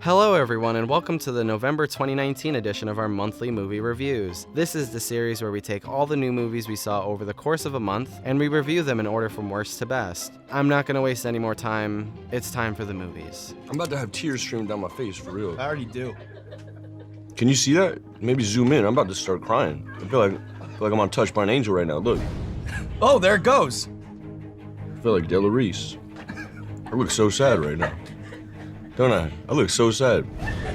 Hello everyone and welcome to the November 2019 edition of our monthly movie reviews. This is the series where we take all the new movies we saw over the course of a month and we review them in order from worst to best. I'm not going to waste any more time. It's time for the movies. I'm about to have tears streaming down my face, for real. I already do. Can you see that? Maybe zoom in. I'm about to start crying. I feel like I'm on Touched by an Angel right now. Look. Oh, there it goes. I feel like Della Reese. I look so sad right now. Don't I? I look so sad.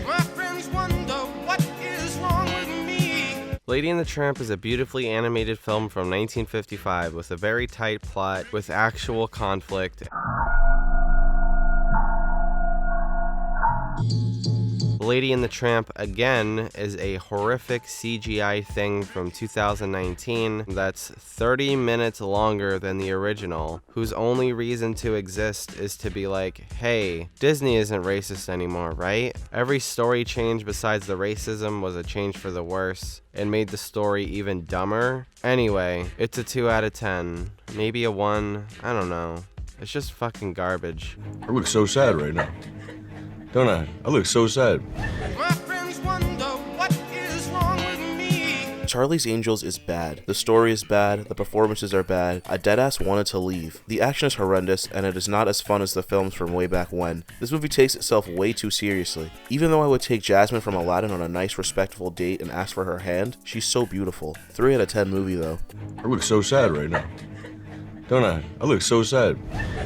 My friends wonder what is wrong with me. Lady and the Tramp is a beautifully animated film from 1955 with a very tight plot with actual conflict. Lady and the Tramp, again, is a horrific CGI thing from 2019 that's 30 minutes longer than the original, whose only reason to exist is to be like, hey, Disney isn't racist anymore, right? Every story change besides the racism was a change for the worse and made the story even dumber. Anyway, it's a 2 out of 10, maybe a 1, I don't know. It's just fucking garbage. I look so sad right now. Don't I? I look so sad. My friends wonder what is wrong with me. Charlie's Angels is bad. The story is bad, the performances are bad, I deadass wanted to leave. The action is horrendous, and it is not as fun as the films from way back when. This movie takes itself way too seriously. Even though I would take Jasmine from Aladdin on a nice, respectful date and ask for her hand, she's so beautiful. 3 out of 10 movie though. I look so sad right now. Don't I? I look so sad.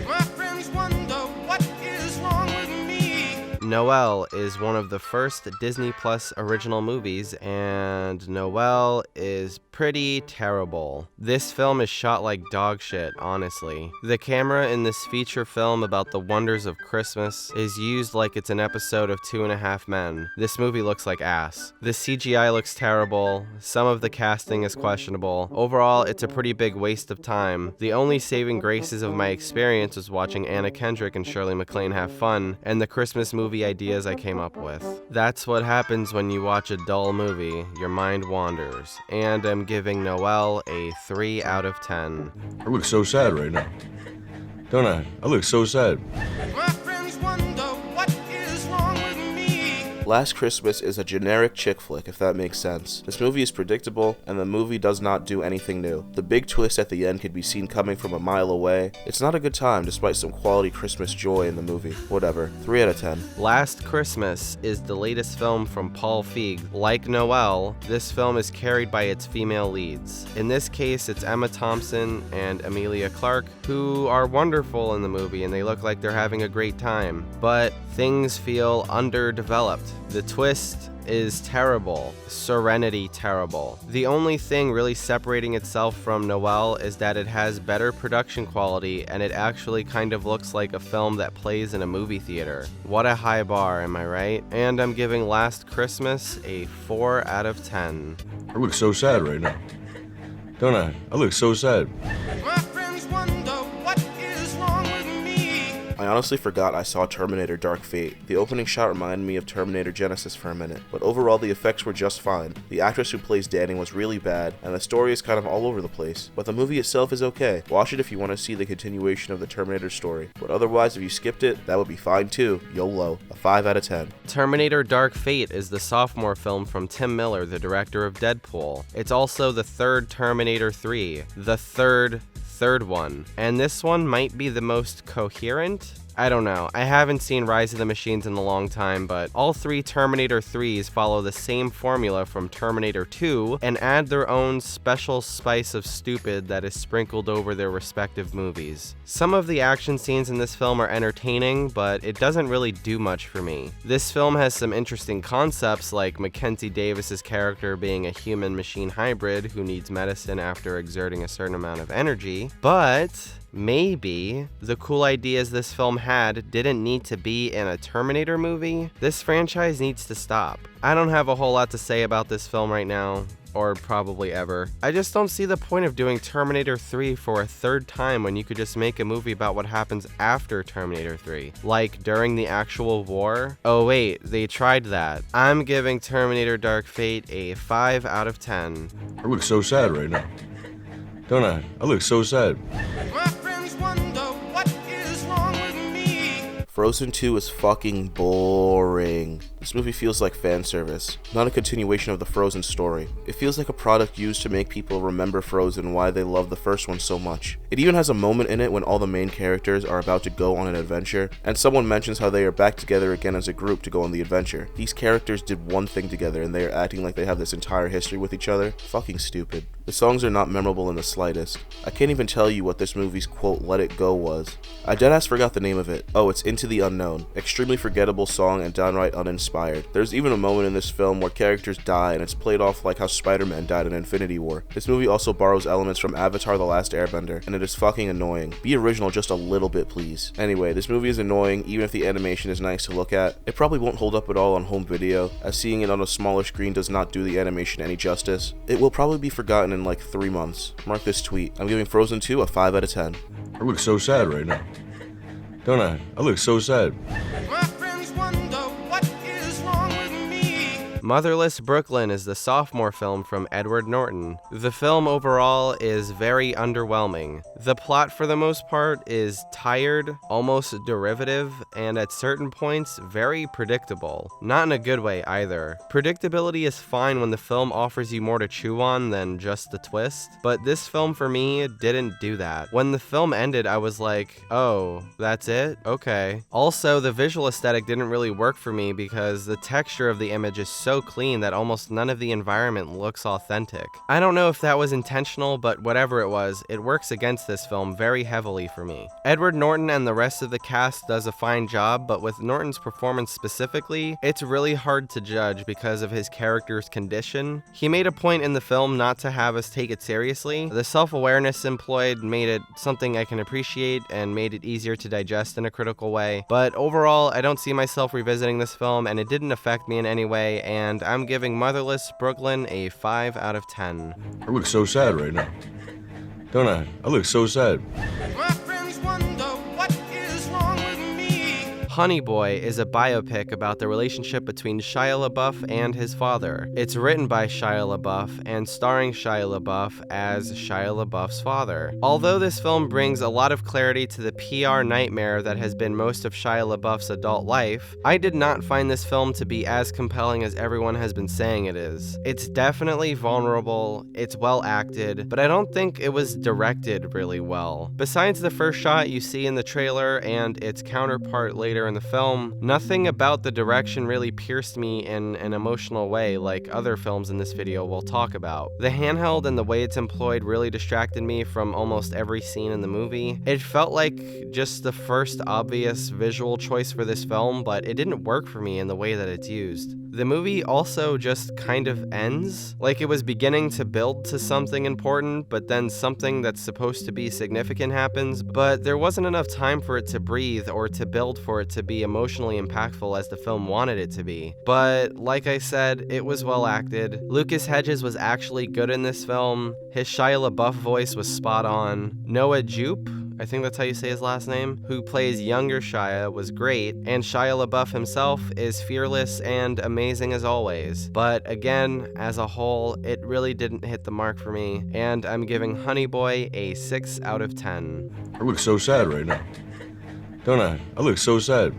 My friends wonder what is wrong with me. Noelle is one of the first Disney Plus original movies, and Noelle is pretty terrible. This film is shot like dog shit, honestly. The camera in this feature film about the wonders of Christmas is used like it's an episode of 2.5 Men. This movie looks like ass. The CGI looks terrible. Some of the casting is questionable. Overall, it's a pretty big waste of time. The only saving graces of my experience was watching Anna Kendrick and Shirley MacLaine have fun, and the Christmas movie ideas I came up with. That's what happens when you watch a dull movie. Your mind wanders. And I'm giving Noelle a 3 out of 10. I look so sad right now. Don't I? I look so sad. My friends wonder what is wrong with me. Last Christmas is a generic chick flick, if that makes sense. This movie is predictable, and the movie does not do anything new. The big twist at the end could be seen coming from a mile away. It's not a good time, despite some quality Christmas joy in the movie. Whatever. 3 out of 10. Last Christmas is the latest film from Paul Feig. Like Noelle, this film is carried by its female leads. In this case, it's Emma Thompson and Emilia Clarke, who are wonderful in the movie and they look like they're having a great time. But things feel underdeveloped. The twist is terrible. Serenity terrible. The only thing really separating itself from Noelle is that it has better production quality and it actually kind of looks like a film that plays in a movie theater. What a high bar, am I right? And I'm giving Last Christmas a 4 out of 10. I look so sad right now. Don't I? I look so sad. My friends wonder what is wrong with me. I honestly forgot I saw Terminator Dark Fate. The opening shot reminded me of Terminator Genesis for a minute, but overall the effects were just fine. The actress who plays Danny was really bad, and the story is kind of all over the place, but the movie itself is okay. Watch it if you want to see the continuation of the Terminator story, but otherwise if you skipped it, that would be fine too. YOLO. A 5 out of 10. Terminator Dark Fate is the sophomore film from Tim Miller, the director of Deadpool. It's also the third Terminator 3, the third one, and this one might be the most coherent? I don't know. I haven't seen Rise of the Machines in a long time, but all 3 Terminator 3s follow the same formula from Terminator 2 and add their own special spice of stupid that is sprinkled over their respective movies. Some of the action scenes in this film are entertaining, but it doesn't really do much for me. This film has some interesting concepts like Mackenzie Davis's character being a human-machine hybrid who needs medicine after exerting a certain amount of energy, but maybe the cool ideas this film had didn't need to be in a Terminator movie. This franchise needs to stop. I don't have a whole lot to say about this film right now, or probably ever. I just don't see the point of doing Terminator 3 for a third time when you could just make a movie about what happens after Terminator 3, like during the actual war. Oh wait, they tried that. I'm giving Terminator Dark Fate a 5 out of 10. I look so sad right now. Don't I? I look so sad. My friends wonder what is wrong with me. Frozen 2 is fucking boring. This movie feels like fan service, not a continuation of the Frozen story. It feels like a product used to make people remember Frozen and why they love the first one so much. It even has a moment in it when all the main characters are about to go on an adventure, and someone mentions how they are back together again as a group to go on the adventure. These characters did one thing together and they are acting like they have this entire history with each other. Fucking stupid. The songs are not memorable in the slightest. I can't even tell you what this movie's quote "Let It Go" was. I deadass forgot the name of it. Oh, it's Into the Unknown. Extremely forgettable song and downright uninspired. There's even a moment in this film where characters die and it's played off like how Spider-Man died in Infinity War. This movie also borrows elements from Avatar: The Last Airbender, and it is fucking annoying. Be original just a little bit, please. Anyway, this movie is annoying even if the animation is nice to look at. It probably won't hold up at all on home video, as seeing it on a smaller screen does not do the animation any justice. It will probably be forgotten in like 3 months. Mark this tweet. I'm giving Frozen 2 a 5 out of 10. I look so sad right now. Don't I? I look so sad. My friends wonder what is wrong with me. Motherless Brooklyn is the sophomore film from Edward Norton. The film overall is very underwhelming. The plot for the most part is tired, almost derivative, and at certain points very predictable. Not in a good way either. Predictability is fine when the film offers you more to chew on than just the twist, but this film for me didn't do that. When the film ended, I was like, oh, that's it? Okay. Also, the visual aesthetic didn't really work for me because the texture of the image is so clean that almost none of the environment looks authentic. I don't know if that was intentional, but whatever it was, it works against this film very heavily for me. Edward Norton and the rest of the cast does a fine job, but with Norton's performance specifically, it's really hard to judge because of his character's condition. He made a point in the film not to have us take it seriously. The self-awareness employed made it something I can appreciate and made it easier to digest in a critical way, but overall, I don't see myself revisiting this film and it didn't affect me in any way, and I'm giving Motherless Brooklyn a 5 out of 10. I look so sad right now. Don't I? I look so sad. My friends wonder what is wrong with me. Honey Boy is a biopic about the relationship between Shia LaBeouf and his father. It's written by Shia LaBeouf and starring Shia LaBeouf as Shia LaBeouf's father. Although this film brings a lot of clarity to the PR nightmare that has been most of Shia LaBeouf's adult life, I did not find this film to be as compelling as everyone has been saying it is. It's definitely vulnerable, it's well acted, but I don't think it was directed really well. Besides the first shot you see in the trailer and its counterpart later in the film, nothing about the direction really pierced me in an emotional way like other films in this video we'll talk about. The handheld and the way it's employed really distracted me from almost every scene in the movie. It felt like just the first obvious visual choice for this film, but it didn't work for me in the way that it's used. The movie also just kind of ends, like it was beginning to build to something important, but then something that's supposed to be significant happens, but there wasn't enough time for it to breathe or to build for it to be emotionally impactful as the film wanted it to be. But like I said, it was well acted. Lucas Hedges was actually good in this film. His Shia LaBeouf voice was spot on. Noah Jupe, I think that's how you say his last name, who plays younger Shia, was great, and Shia LaBeouf himself is fearless and amazing as always. But again, as a whole, it really didn't hit the mark for me, and I'm giving Honey Boy a 6 out of 10. I look so sad right now. Don't I? I look so sad.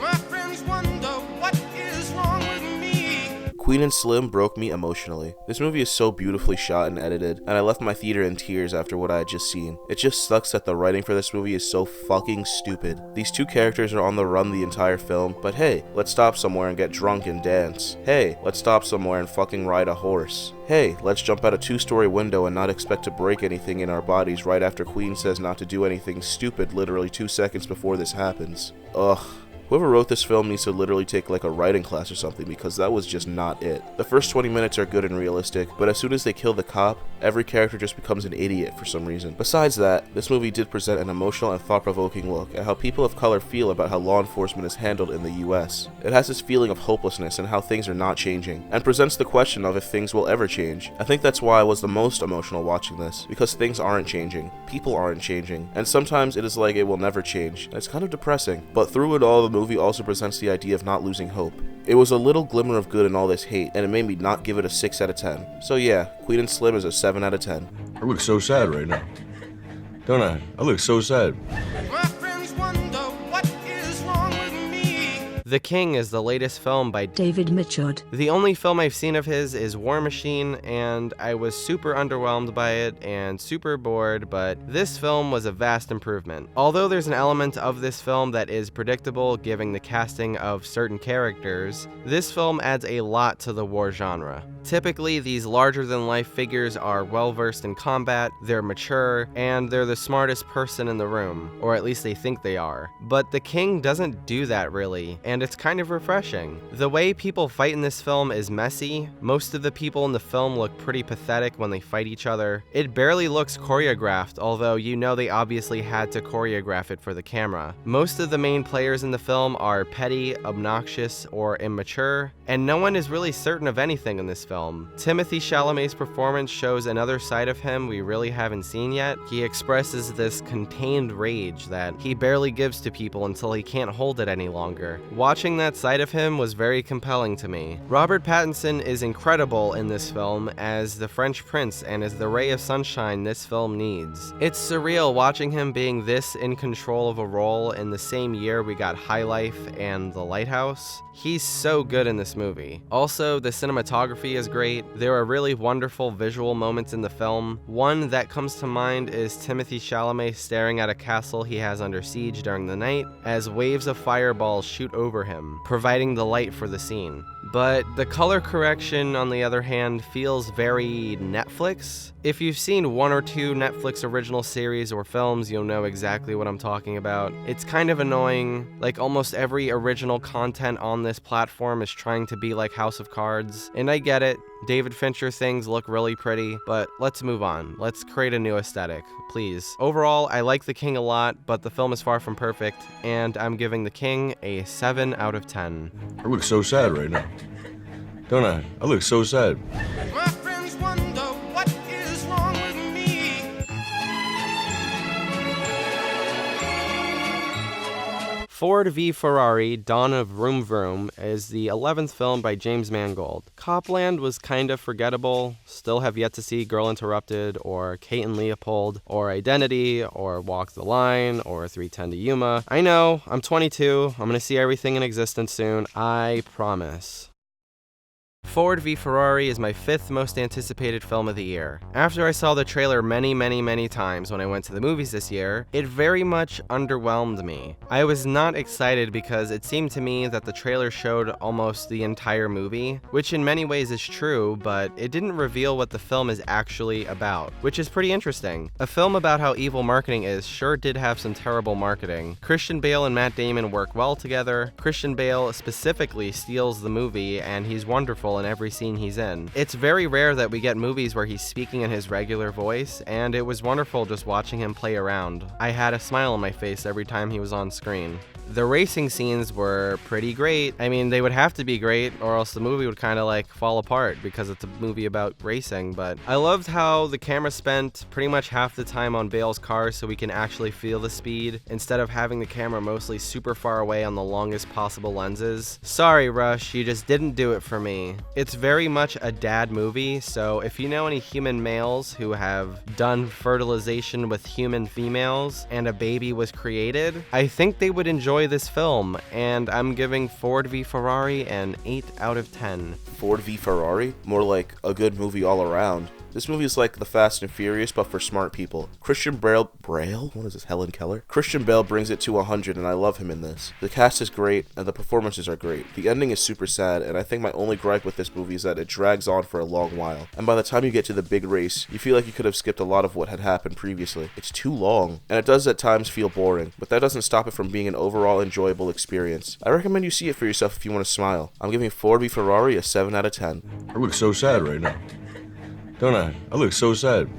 My friends wonder what is wrong with me. Queen and Slim broke me emotionally. This movie is so beautifully shot and edited, and I left my theater in tears after what I had just seen. It just sucks that the writing for this movie is so fucking stupid. These two characters are on the run the entire film, but hey, let's stop somewhere and get drunk and dance. Hey, let's stop somewhere and fucking ride a horse. Hey, let's jump out a 2-story window and not expect to break anything in our bodies right after Queen says not to do anything stupid literally 2 seconds before this happens. Ugh. Whoever wrote this film needs to literally take like a writing class or something, because that was just not it. The first 20 minutes are good and realistic, but as soon as they kill the cop, every character just becomes an idiot for some reason. Besides that, this movie did present an emotional and thought-provoking look at how people of color feel about how law enforcement is handled in the US. It has this feeling of hopelessness and how things are not changing, and presents the question of if things will ever change. I think that's why I was the most emotional watching this, because things aren't changing, people aren't changing, and sometimes it is like it will never change. It's kind of depressing, but through it all, the movie also presents the idea of not losing hope. It was a little glimmer of good in all this hate, and it made me not give it a 6 out of 10. So yeah, Queen and Slim is a 7 out of 10. I look so sad right now. Don't I? I look so sad. My friends wonder what is wrong with me. The King is the latest film by David Mitchard. The only film I've seen of his is War Machine, and I was super underwhelmed by it and super bored, but this film was a vast improvement. Although there's an element of this film that is predictable given the casting of certain characters, this film adds a lot to the war genre. Typically, these larger-than-life figures are well-versed in combat, they're mature, and they're the smartest person in the room, or at least they think they are. But the King doesn't do that really, and it's kind of refreshing. The way people fight in this film is messy. Most of the people in the film look pretty pathetic when they fight each other. It barely looks choreographed, although you know they obviously had to choreograph it for the camera. Most of the main players in the film are petty, obnoxious, or immature, and no one is really certain of anything in this film. Timothée Chalamet's performance shows another side of him we really haven't seen yet. He expresses this contained rage that he barely gives to people until he can't hold it any longer. Watching that side of him was very compelling to me. Robert Pattinson is incredible in this film as the French Prince and is the ray of sunshine this film needs. It's surreal watching him being this in control of a role in the same year we got High Life and The Lighthouse. He's so good in this movie. Also, the cinematography is great. There are really wonderful visual moments in the film. One that comes to mind is Timothée Chalamet staring at a castle he has under siege during the night as waves of fireballs shoot over him, providing the light for the scene. But the color correction, on the other hand, feels very Netflix. If you've seen one or two Netflix original series or films, you'll know exactly what I'm talking about. It's kind of annoying. Like almost every original content on this platform is trying to be like House of Cards, and I get it. David Fincher things look really pretty, but let's move on. Let's create a new aesthetic, please. Overall, I like The King a lot, but the film is far from perfect, and I'm giving The King a 7 out of 10. I look so sad right now. Don't I? I look so sad. My friends wonder what is wrong with me. Ford v Ferrari, Dawn of Vroom Vroom is the 11th film by James Mangold. Copland was kind of forgettable, still have yet to see Girl Interrupted, or Kate and Leopold, or Identity, or Walk the Line, or 310 to Yuma. I know, I'm 22, I'm gonna see everything in existence soon, I promise. Ford v Ferrari is my 5th most anticipated film of the year. After I saw the trailer many times when I went to the movies this year, it very much underwhelmed me. I was not excited because it seemed to me that the trailer showed almost the entire movie, which in many ways is true, but it didn't reveal what the film is actually about, which is pretty interesting. A film about how evil marketing is sure did have some terrible marketing. Christian Bale and Matt Damon work well together. Christian Bale specifically steals the movie, and he's wonderful in every scene he's in. It's very rare that we get movies where he's speaking in his regular voice, and it was wonderful just watching him play around. I had a smile on my face every time he was on screen. The racing scenes were pretty great. I mean, they would have to be great, or else the movie would kind of like fall apart because it's a movie about racing, but I loved how the camera spent pretty much half the time on Bale's car so we can actually feel the speed, instead of having the camera mostly super far away on the longest possible lenses. Sorry, Rush, you just didn't do it for me. It's very much a dad movie, so if you know any human males who have done fertilization with human females and a baby was created, I think they would enjoy this film, and I'm giving Ford v Ferrari an 8 out of 10. Ford v Ferrari? More like a good movie all around. This movie is like The Fast and Furious, but for smart people. Christian Bale? What is this, Helen Keller? Christian Bale brings it to 100, and I love him in this. The cast is great, and the performances are great. The ending is super sad, and I think my only gripe with this movie is that it drags on for a long while. And by the time you get to the big race, you feel like you could have skipped a lot of what had happened previously. It's too long, and it does at times feel boring, but that doesn't stop it from being an overall enjoyable experience. I recommend you see it for yourself if you want to smile. I'm giving Ford v Ferrari a 7 out of 10. I look so sad right now. Don't I? I look so sad.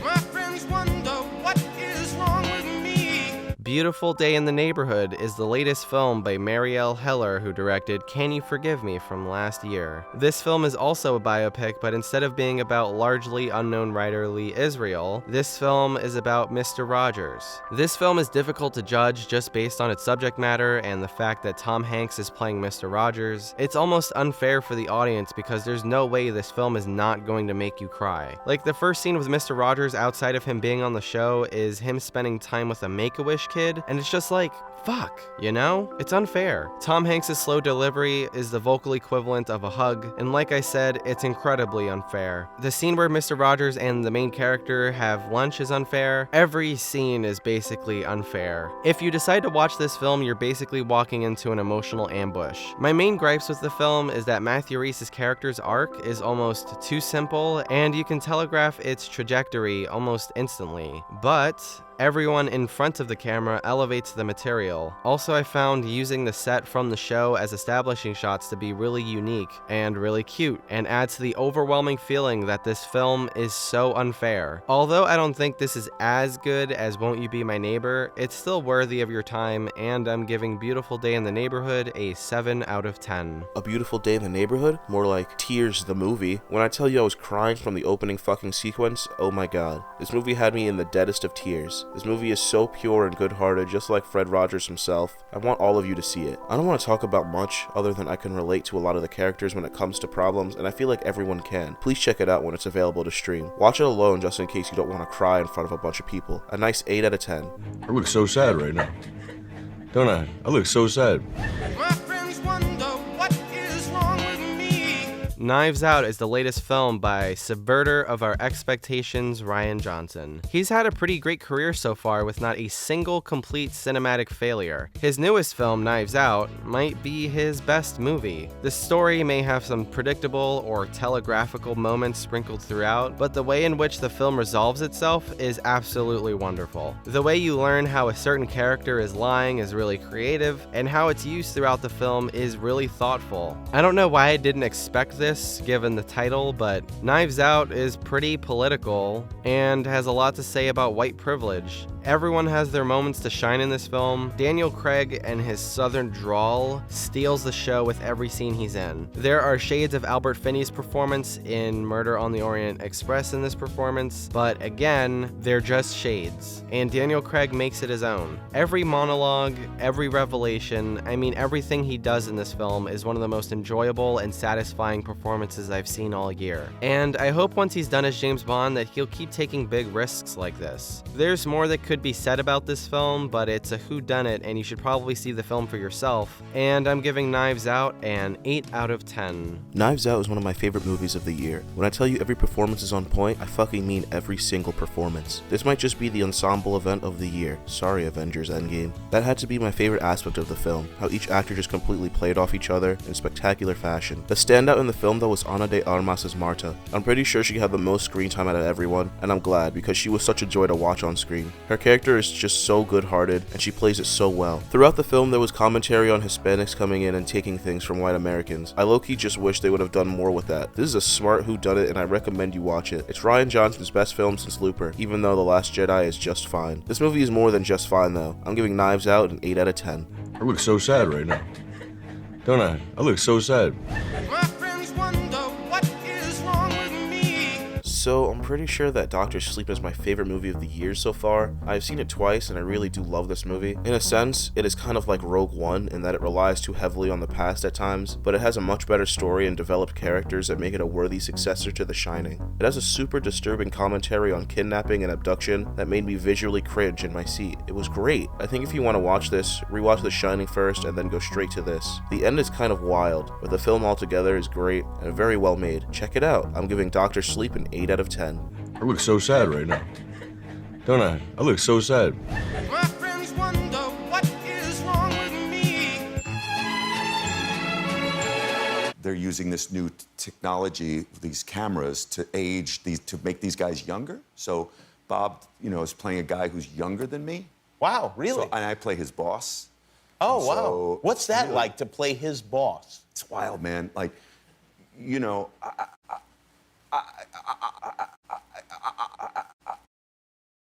My friends wonder what is wrong with me. Beautiful Day in the Neighborhood is the latest film by Marielle Heller, who directed Can You Forgive Me from last year. This film is also a biopic, but instead of being about largely unknown writer Lee Israel, this film is about Mr. Rogers. This film is difficult to judge just based on its subject matter and the fact that Tom Hanks is playing Mr. Rogers. It's almost unfair for the audience because there's no way this film is not going to make you cry. Like, the first scene with Mr. Rogers outside of him being on the show is him spending time with a Make-A-Wish kid kid, and it's just like, fuck, you know? It's unfair. Tom Hanks' slow delivery is the vocal equivalent of a hug, and like I said, it's incredibly unfair. The scene where Mr. Rogers and the main character have lunch is unfair. Every scene is basically unfair. If you decide to watch this film, you're basically walking into an emotional ambush. My main gripes with the film is that Matthew Rhys's character's arc is almost too simple, and you can telegraph its trajectory almost instantly. But everyone in front of the camera elevates the material. Also, I found using the set from the show as establishing shots to be really unique and really cute, and adds to the overwhelming feeling that this film is so unfair. Although I don't think this is as good as Won't You Be My Neighbor, it's still worthy of your time, and I'm giving Beautiful Day in the Neighborhood a 7 out of 10. A Beautiful Day in the Neighborhood? More like Tears the movie. When I tell you I was crying from the opening fucking sequence, oh my god. This movie had me in the deadest of tears. This movie is so pure and good-hearted, just like Fred Rogers himself. I want all of you to see it. I don't want to talk about much, other than I can relate to a lot of the characters when it comes to problems, and I feel like everyone can. Please check it out when it's available to stream. Watch it alone just in case you don't want to cry in front of a bunch of people. A nice 8 out of 10. I look so sad right now. Don't I? I look so sad. My friends wonder what is wrong with me. Knives Out is the latest film by subverter of our expectations, Rian Johnson. He's had a pretty great career so far with not a single complete cinematic failure. His newest film, Knives Out, might be his best movie. The story may have some predictable or telegraphical moments sprinkled throughout, but the way in which the film resolves itself is absolutely wonderful. The way you learn how a certain character is lying is really creative, and how it's used throughout the film is really thoughtful. I don't know why I didn't expect this given the title, but Knives Out is pretty political and has a lot to say about white privilege. Everyone has their moments to shine in this film. Daniel Craig and his southern drawl steals the show with every scene he's in. There are shades of Albert Finney's performance in Murder on the Orient Express in this performance, but again, they're just shades, and Daniel Craig makes it his own. Every monologue, every revelation, I mean everything he does in this film is one of the most enjoyable and satisfying performances I've seen all year. And I hope once he's done as James Bond that he'll keep taking big risks like this. There's more that could be said about this film, but it's a whodunit and you should probably see the film for yourself, and I'm giving Knives Out an 8 out of 10. Knives Out is one of my favorite movies of the year. When I tell you every performance is on point, I fucking mean every single performance. This might just be the ensemble event of the year. Sorry, Avengers Endgame. That had to be my favorite aspect of the film, how each actor just completely played off each other in spectacular fashion. The standout in the film though was Ana de Armas' Marta. I'm pretty sure she had the most screen time out of everyone, and I'm glad because she was such a joy to watch on screen. Her character is just so good-hearted, and she plays it so well. Throughout the film, there was commentary on Hispanics coming in and taking things from white Americans. I low-key just wish they would have done more with that. This is a smart whodunit, and I recommend you watch it. It's Rian Johnson's best film since Looper, even though The Last Jedi is just fine. This movie is more than just fine, though. I'm giving Knives Out an 8 out of 10. I look so sad right now. Don't I? I look so sad. My friends wonder what is wrong with me. So, I'm pretty sure that Dr. Sleep is my favorite movie of the year so far. I've seen it twice and I really do love this movie. In a sense, it is kind of like Rogue One in that it relies too heavily on the past at times, but it has a much better story and developed characters that make it a worthy successor to The Shining. It has a super disturbing commentary on kidnapping and abduction that made me visually cringe in my seat. It was great. I think if you want to watch this, rewatch The Shining first and then go straight to this. The end is kind of wild, but the film altogether is great and very well made. Check it out. I'm giving Dr. Sleep an 8 out of 10. I look so sad right now. Don't I? I look so sad. My friends wonder what is wrong with me. They're using this new technology, these cameras, to make these guys younger. So Bob, is playing a guy who's younger than me. Wow, really? And I play his boss. Oh, And wow. so, What's that like to play his boss? It's wild, man. Like,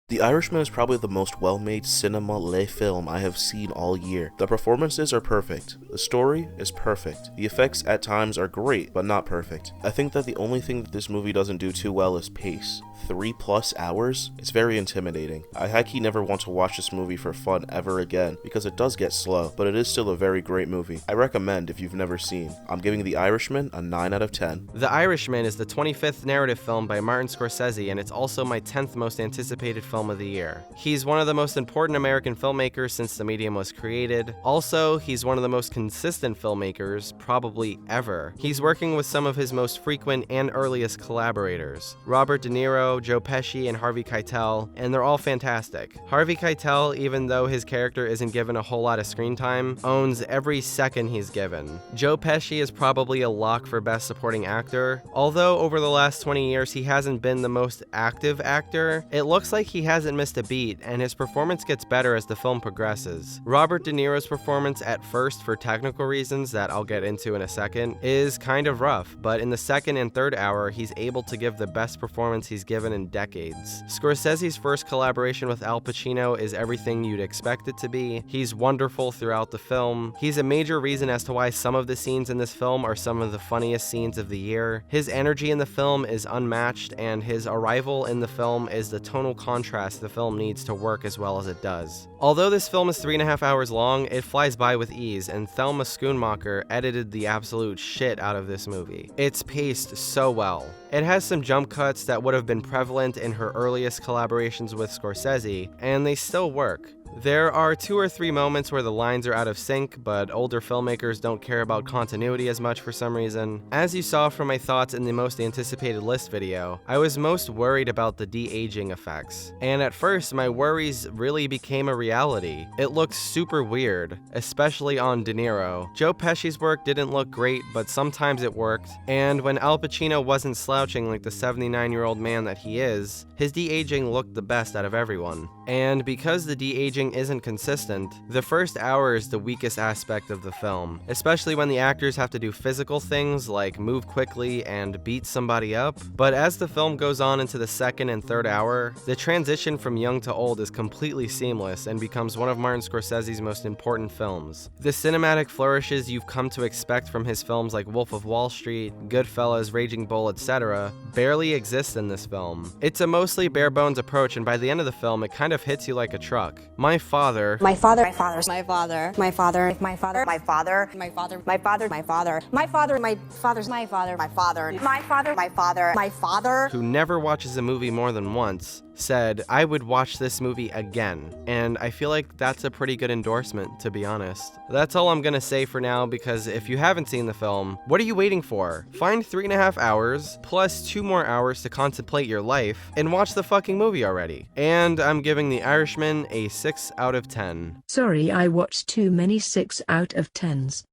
The Irishman is probably the most well-made cinema-le film I have seen all year. The performances are perfect. The story is perfect. The effects at times are great, but not perfect. I think that the only thing that this movie doesn't do too well is pace. 3+ hours? It's very intimidating. I high-key never want to watch this movie for fun ever again because it does get slow, but it is still a very great movie. I recommend if you've never seen. I'm giving The Irishman a 9 out of 10. The Irishman is the 25th narrative film by Martin Scorsese, and it's also my 10th most anticipated film of the year. He's one of the most important American filmmakers since the medium was created. Also, he's one of the most consistent filmmakers, probably ever. He's working with some of his most frequent and earliest collaborators, Robert De Niro, Joe Pesci, and Harvey Keitel, and they're all fantastic. Harvey Keitel, even though his character isn't given a whole lot of screen time, owns every second he's given. Joe Pesci is probably a lock for Best Supporting Actor. Although over the last 20 years he hasn't been the most active actor, it looks like he hasn't missed a beat, and his performance gets better as the film progresses. Robert De Niro's performance at first, for technical reasons that I'll get into in a second, is kind of rough, but in the second and third hour, he's able to give the best performance he's given in decades. Scorsese's first collaboration with Al Pacino is everything you'd expect it to be. He's wonderful throughout the film. He's a major reason as to why some of the scenes in this film are some of the funniest scenes of the year. His energy in the film is unmatched, and his arrival in the film is the tonal contrast the film needs to work as well as it does. Although this film is 3.5 hours long, it flies by with ease, and Thelma Schoonmaker edited the absolute shit out of this movie. It's paced so well. It has some jump cuts that would have been prevalent in her earliest collaborations with Scorsese, and they still work. There are 2 or 3 moments where the lines are out of sync, but older filmmakers don't care about continuity as much for some reason. As you saw from my thoughts in the most anticipated list video, I was most worried about the de-aging effects. And at first, my worries really became a reality. It looked super weird, especially on De Niro. Joe Pesci's work didn't look great, but sometimes it worked. And when Al Pacino wasn't slouching like the 79-year-old man that he is, his de-aging looked the best out of everyone. And because the de-aging isn't consistent, the first hour is the weakest aspect of the film, especially when the actors have to do physical things like move quickly and beat somebody up. But as the film goes on into the second and third hour, the transition from young to old is completely seamless and becomes one of Martin Scorsese's most important films. The cinematic flourishes you've come to expect from his films like Wolf of Wall Street, Goodfellas, Raging Bull, etc. barely exist in this film. It's a mostly bare-bones approach, and by the end of the film, it kind of hits you like a truck. My father, my father, my father's my father, my father, my father, my father, my father, my father, my father, my father, my father's my father, my father, my father, my father, my father, who never watches a movie more than once, said, "I would watch this movie again." And I feel like that's a pretty good endorsement, to be honest. That's all I'm gonna say for now, because if you haven't seen the film, what are you waiting for? Find 3.5 hours, plus 2 more hours to contemplate your life, and watch the fucking movie already. And I'm giving The Irishman a 6 out of 10. Sorry, I watched too many 6 out of 10s.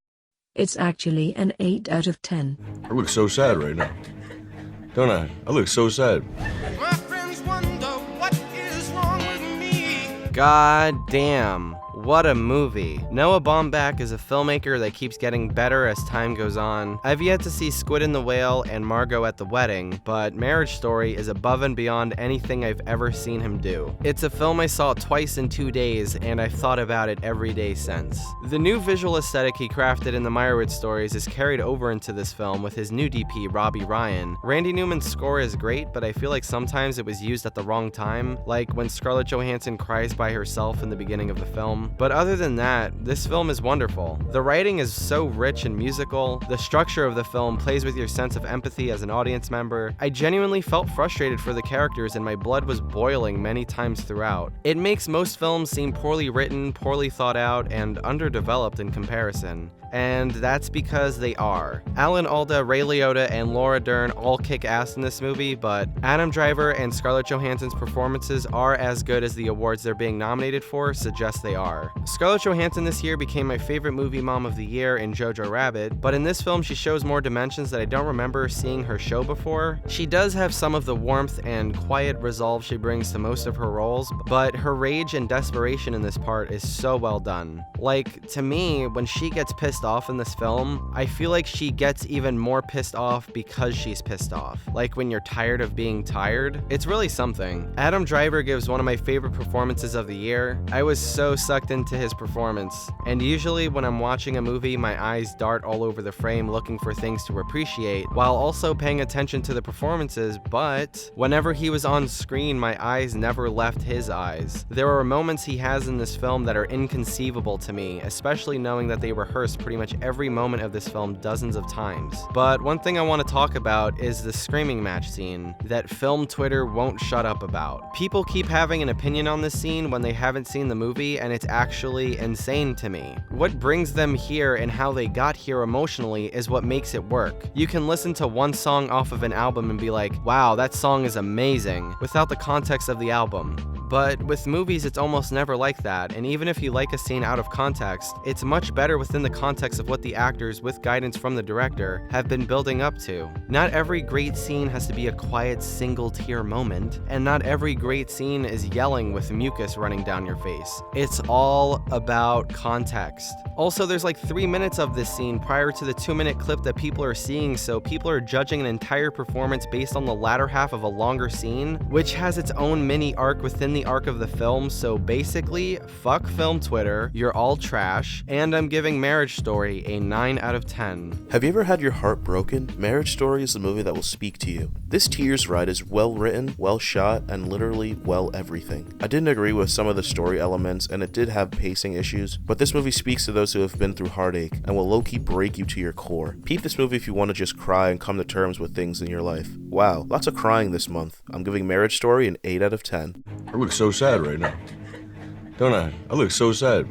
It's actually an 8 out of 10. I look so sad right now. Don't I? I look so sad. My friends wonder what is wrong with me. God damn. What a movie. Noah Baumbach is a filmmaker that keeps getting better as time goes on. I've yet to see Squid and the Whale and Margot at the Wedding, but Marriage Story is above and beyond anything I've ever seen him do. It's a film I saw twice in 2 days, and I've thought about it every day since. The new visual aesthetic he crafted in the Meyerowitz stories is carried over into this film with his new DP, Robbie Ryan. Randy Newman's score is great, but I feel like sometimes it was used at the wrong time, like when Scarlett Johansson cries by herself in the beginning of the film. But other than that, this film is wonderful. The writing is so rich and musical. The structure of the film plays with your sense of empathy as an audience member. I genuinely felt frustrated for the characters, and my blood was boiling many times throughout. It makes most films seem poorly written, poorly thought out, and underdeveloped in comparison. And that's because they are. Alan Alda, Ray Liotta, and Laura Dern all kick ass in this movie, but Adam Driver and Scarlett Johansson's performances are as good as the awards they're being nominated for suggest they are. Scarlett Johansson this year became my favorite movie mom of the year in Jojo Rabbit, but in this film she shows more dimensions that I don't remember seeing her show before. She does have some of the warmth and quiet resolve she brings to most of her roles, but her rage and desperation in this part is so well done. Like, to me, when she gets pissed off in this film, I feel like she gets even more pissed off because she's pissed off. Like when you're tired of being tired. It's really something. Adam Driver gives one of my favorite performances of the year. I was so sucked into his performance. And usually when I'm watching a movie, my eyes dart all over the frame looking for things to appreciate, while also paying attention to the performances, but whenever he was on screen, my eyes never left his eyes. There are moments he has in this film that are inconceivable to me, especially knowing that they rehearsed pretty much every moment of this film dozens of times. But one thing I want to talk about is the screaming match scene that film Twitter won't shut up about. People keep having an opinion on this scene when they haven't seen the movie, and it's actually insane to me. What brings them here and how they got here emotionally is what makes it work. You can listen to one song off of an album and be like, wow, that song is amazing, without the context of the album. But with movies, it's almost never like that, and even if you like a scene out of context, it's much better within the context of what the actors, with guidance from the director, have been building up to. Not every great scene has to be a quiet, single-tear moment, and not every great scene is yelling with mucus running down your face. It's all about context. Also, there's like 3 minutes of this scene prior to the 2-minute clip that people are seeing, so people are judging an entire performance based on the latter half of a longer scene, which has its own mini arc within the arc of the film. So basically, fuck film Twitter, you're all trash, and I'm giving Marriage Story a 9 out of 10. Have you ever had your heart broken? Marriage Story is the movie that will speak to you. This tears ride is well written, well shot, and literally well everything. I didn't agree with some of the story elements, and it did have pacing issues, but this movie speaks to those who have been through heartache and will low-key break you to your core. Peep this movie if you want to just cry and come to terms with things in your life. Wow, lots of crying this month. I'm giving Marriage Story an 8 out of 10. I look so sad right now. Don't I? I look so sad.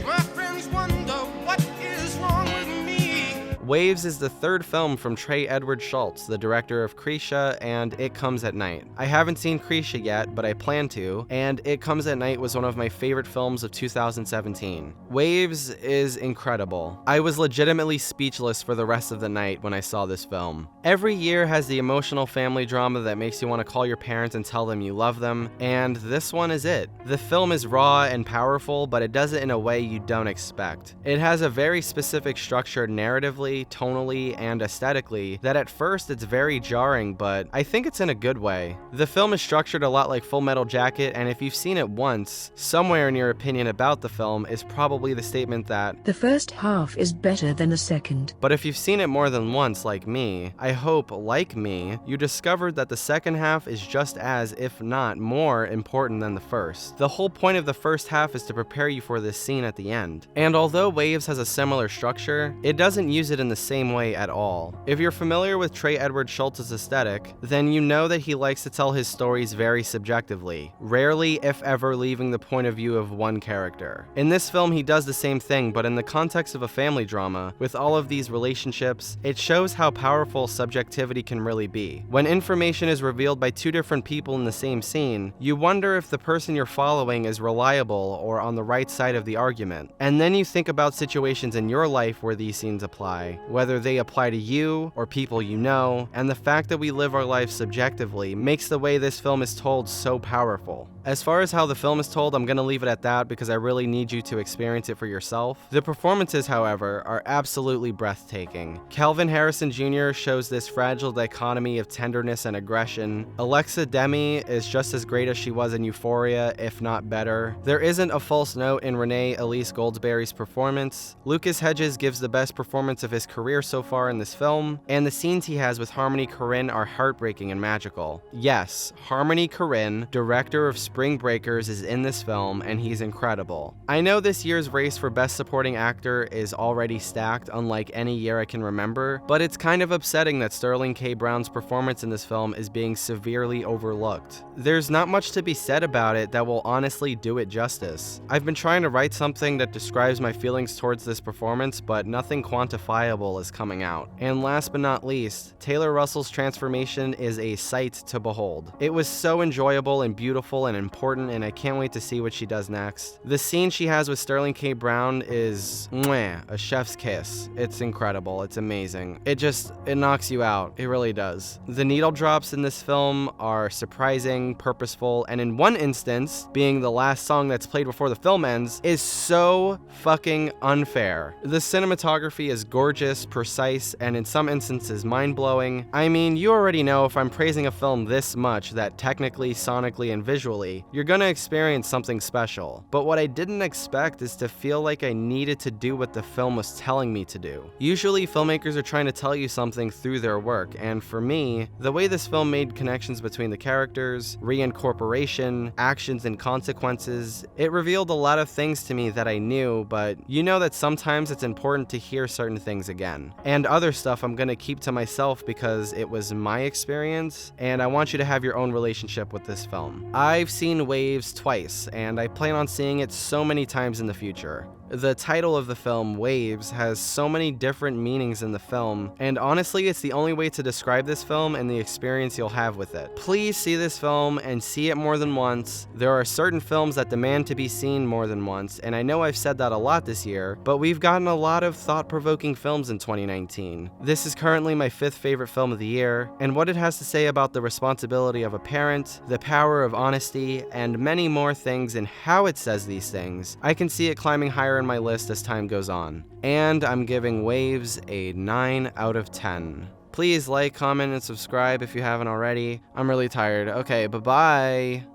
My friends wonder what is wrong with me. Waves is the third film from Trey Edward Schultz, the director of Krisha and It Comes at Night. I haven't seen Krisha yet, but I plan to, and It Comes at Night was one of my favorite films of 2017. Waves is incredible. I was legitimately speechless for the rest of the night when I saw this film. Every year has the emotional family drama that makes you want to call your parents and tell them you love them, and this one is it. The film is raw and powerful, but it does it in a way you don't expect. It has a very specific structure narratively, tonally, and aesthetically that at first it's very jarring, but I think it's in a good way. The film is structured a lot like Full Metal Jacket, and if you've seen it once, somewhere in your opinion about the film is probably the statement that The first half is better than the second. But if you've seen it more than once like me, I hope, like me, you discovered that the second half is just as, if not more, important than the first. The whole point of the first half is to prepare you for this scene at the end. And although Waves has a similar structure, it doesn't use it in the same way at all. If you're familiar with Trey Edward Schultz's aesthetic, then you know that he likes to tell his stories very subjectively, rarely if ever leaving the point of view of one character. In this film he does the same thing, but in the context of a family drama, with all of these relationships, it shows how powerful subjectivity can really be. When information is revealed by two different people in the same scene, you wonder if the person you're following is reliable or on the right side of the argument. And then you think about situations in your life where these scenes apply, whether they apply to you or people you know, and the fact that we live our lives subjectively makes the way this film is told so powerful. As far as how the film is told, I'm gonna leave it at that because I really need you to experience it for yourself. The performances, however, are absolutely breathtaking. Calvin Harrison Jr. shows this fragile dichotomy of tenderness and aggression. Alexa Demi is just as great as she was in Euphoria, if not better. There isn't a false note in Renee Elise Goldsberry's performance. Lucas Hedges gives the best performance of his career so far in this film, and the scenes he has with Harmony Korine are heartbreaking and magical. Yes, Harmony Korine, director of Spring Breakers, is in this film, and he's incredible. I know this year's race for Best Supporting Actor is already stacked, unlike any year I can remember, but it's kind of upsetting that Sterling K. Brown's performance in this film is being severely overlooked. There's not much to be said about it that will honestly do it justice. I've been trying to write something that describes my feelings towards this performance, but nothing quantifiable is coming out. And last but not least, Taylor Russell's transformation is a sight to behold. It was so enjoyable and beautiful and important, and I can't wait to see what she does next. The scene she has with Sterling K. Brown is a chef's kiss. It's incredible. It's amazing. It knocks you out. It really does. The needle drops in this film are surprising, purposeful, and in one instance, being the last song that's played before the film ends, is so fucking unfair. The cinematography is gorgeous gorgeous, precise, and in some instances mind-blowing. I mean, you already know if I'm praising a film this much that technically, sonically, and visually, you're gonna experience something special. But what I didn't expect is to feel like I needed to do what the film was telling me to do. Usually, filmmakers are trying to tell you something through their work, and for me, the way this film made connections between the characters, reincorporation, actions and consequences, it revealed a lot of things to me that I knew, but you know that sometimes it's important to hear certain things again. And other stuff I'm gonna keep to myself because it was my experience, and I want you to have your own relationship with this film. I've seen Waves twice, and I plan on seeing it so many times in the future. The title of the film, Waves, has so many different meanings in the film, and honestly, it's the only way to describe this film and the experience you'll have with it. Please see this film and see it more than once. There are certain films that demand to be seen more than once, and I know I've said that a lot this year, but we've gotten a lot of thought-provoking films in 2019. This is currently my 5th favorite film of the year, and what it has to say about the responsibility of a parent, the power of honesty, and many more things and how it says these things, I can see it climbing higher in my list as time goes on. And I'm giving Waves a 9 out of 10. Please like, comment, and subscribe if you haven't already. I'm really tired. Okay, bye-bye.